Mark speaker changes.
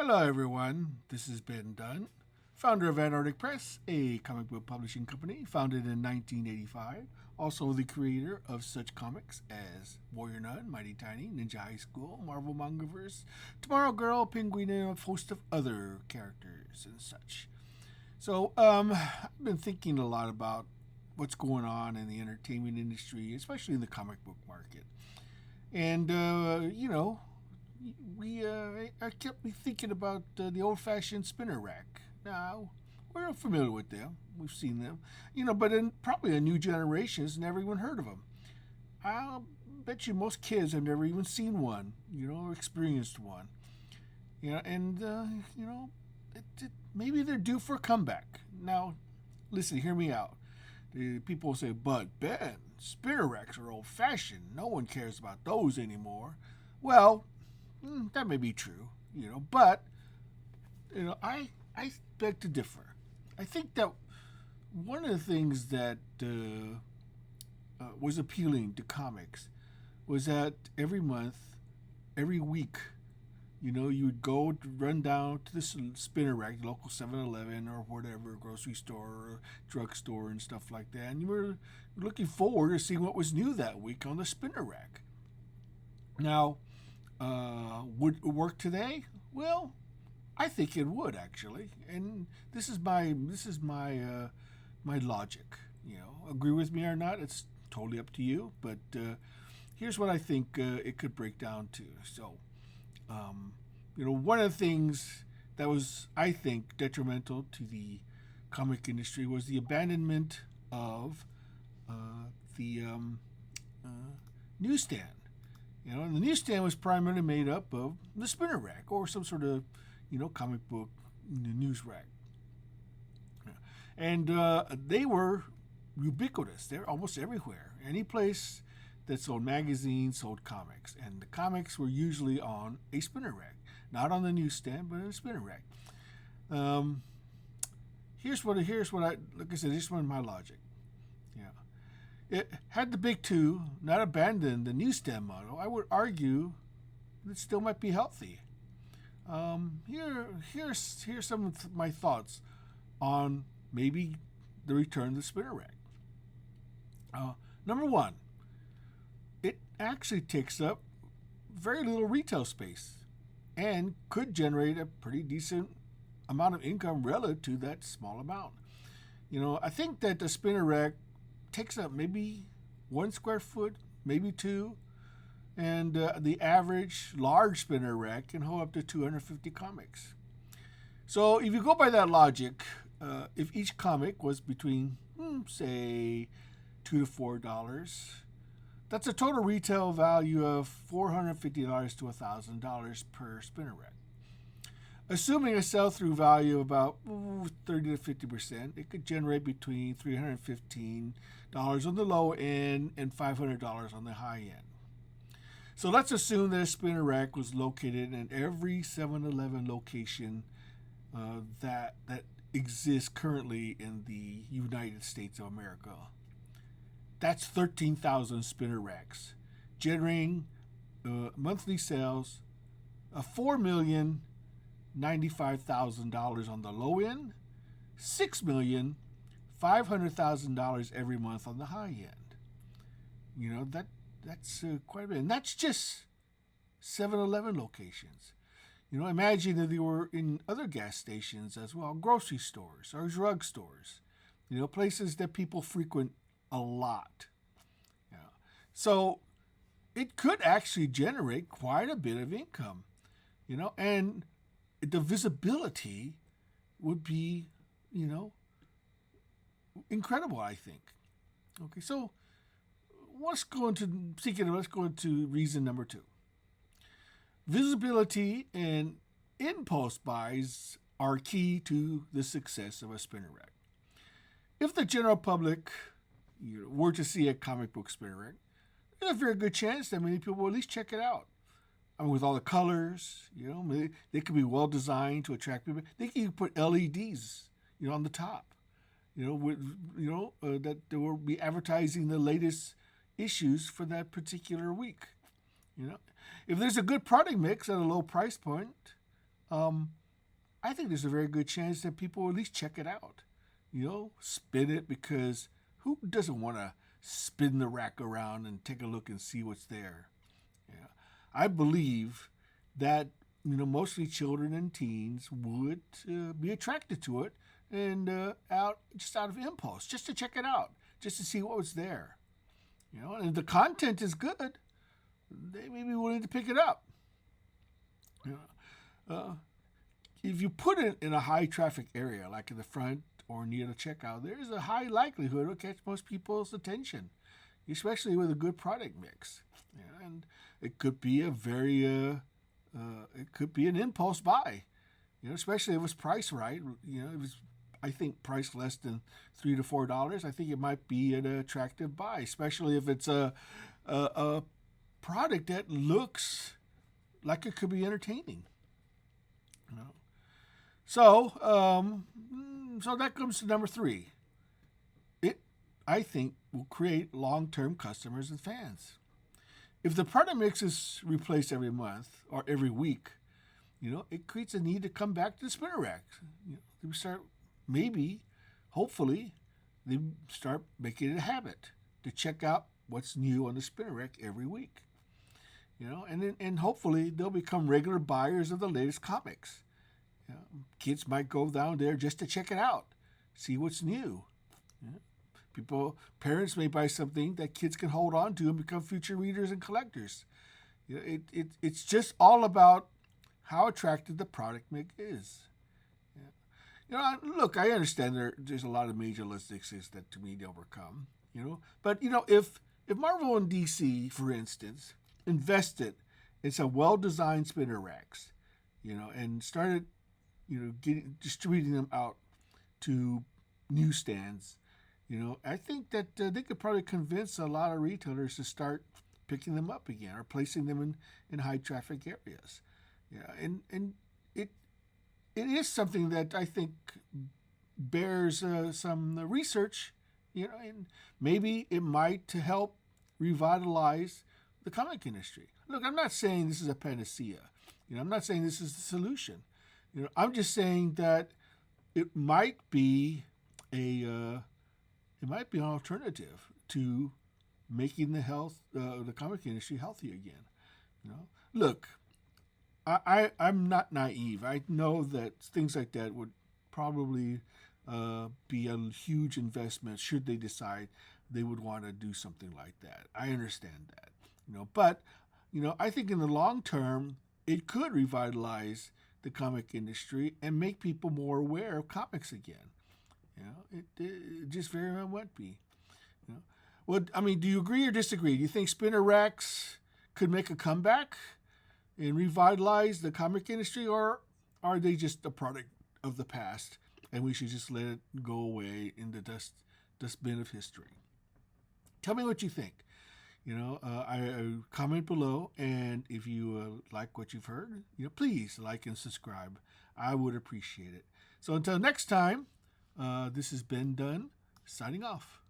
Speaker 1: Hello, everyone. This is Ben Dunn, founder of Antarctic Press, a comic book publishing company founded in 1985. Also, the creator of such comics as Warrior Nun, Mighty Tiny, Ninja High School, Marvel Mangaverse, Tomorrow Girl, Penguin, and a host of other characters and such. I've been thinking a lot about what's going on in the entertainment industry, especially in the comic book market. And, I kept me thinking about the old-fashioned spinner rack. Now, we're familiar with them. We've seen them, but probably a new generation has never even heard of them. I'll bet you most kids have never even seen one, or experienced one. Maybe they're due for a comeback. Now, listen, hear me out. The people say, but Ben, spinner racks are old-fashioned. No one cares about those anymore. Well, that may be true, but I beg to differ. I think that one of the things that was appealing to comics was that every month, every week, you would go to run down to the spinner rack, the local 7-Eleven or whatever, grocery store or drugstore and stuff like that, and you were looking forward to seeing what was new that week on the spinner rack. Now, would it work today? Well, I think it would actually, and this is my my logic. Agree with me or not? It's totally up to you. But here's what I think it could break down to. One of the things that was, I think, detrimental to the comic industry was the abandonment of the newsstand. And the newsstand was primarily made up of the spinner rack or some sort of, comic book news rack. And they were ubiquitous. They're almost everywhere. Any place that sold magazines sold comics. And the comics were usually on a spinner rack. Not on the newsstand, but in a spinner rack. Here's what like I said, this is my logic. It had the big two not abandoned the newsstand model, I would argue it still might be healthy. Here's some of my thoughts on maybe the return of the spinner rack. Number one, it actually takes up very little retail space and could generate a pretty decent amount of income relative to that small amount. I think that the spinner rack takes up maybe 1 square foot, maybe 2, and the average large spinner rack can hold up to 250 comics. So if you go by that logic, if each comic was between, say, $2 to $4, that's a total retail value of $450 to $1,000 per spinner rack. Assuming a sell-through value of about 30 to 50%, it could generate between $315 on the low end and $500 on the high end. So let's assume that a spinner rack was located in every 7-Eleven location that exists currently in the United States of America. That's 13,000 spinner racks, generating monthly sales of $4,095,000 on the low end, $6,500,000 every month on the high end. That's quite a bit, and that's just 7-Eleven locations. Imagine if they were in other gas stations as well, grocery stores or drug stores. Places that people frequent a lot. So it could actually generate quite a bit of income. And the visibility would be, incredible, I think. Okay, so let's go into reason number 2. Visibility and impulse buys are key to the success of a spinner rack. If the general public were to see a comic book spinner rack, there's a very good chance that many people will at least check it out. With all the colors, they could be well designed to attract people. They can even put LEDs, on the top, that they will be advertising the latest issues for that particular week. If there's a good product mix at a low price point, I think there's a very good chance that people will at least check it out. Spin it, because who doesn't want to spin the rack around and take a look and see what's there? Yeah. I believe that mostly children and teens would be attracted to it, and out of impulse, just to check it out, just to see what was there. And if the content is good, they may be willing to pick it up. If you put it in a high traffic area, like in the front or near the checkout, there's a high likelihood it'll catch most people's attention, especially with a good product mix. And it could be it could be an impulse buy, especially if it was priced right. It was, I think, priced less than $3 to $4. I think it might be an attractive buy, especially if it's a product that looks like it could be entertaining. So that comes to number 3. It, I think, will create long-term customers and fans. If the product mix is replaced every month or every week, it creates a need to come back to the spinner rack. They start, hopefully, they start making it a habit to check out what's new on the spinner rack every week. And hopefully they'll become regular buyers of the latest comics. Kids might go down there just to check it out, see what's new. Parents may buy something that kids can hold on to and become future readers and collectors. It's just all about how attractive the product mix is. Look, I understand there's a lot of major logistics that to me to overcome. But if Marvel and DC, for instance, invested in some well-designed spinner racks, and started, distributing them out to newsstands, I think that they could probably convince a lot of retailers to start picking them up again or placing them in high traffic areas. And it is something that I think bears some research, and maybe it might to help revitalize the comic industry. Look, I'm not saying this is a panacea. I'm not saying this is the solution. I'm just saying that it might be an alternative to making the comic industry healthy again. Look, I'm not naive. I know that things like that would probably be a huge investment should they decide they would want to do something like that. I understand that. But I think in the long term, it could revitalize the comic industry and make people more aware of comics again. It just very well might be. Well, do you agree or disagree? Do you think spinner racks could make a comeback and revitalize the comic industry, or are they just a product of the past and we should just let it go away in the dustbin of history? Tell me what you think. I comment below, and if you like what you've heard, please like and subscribe. I would appreciate it. So until next time, this has been Dunn, signing off.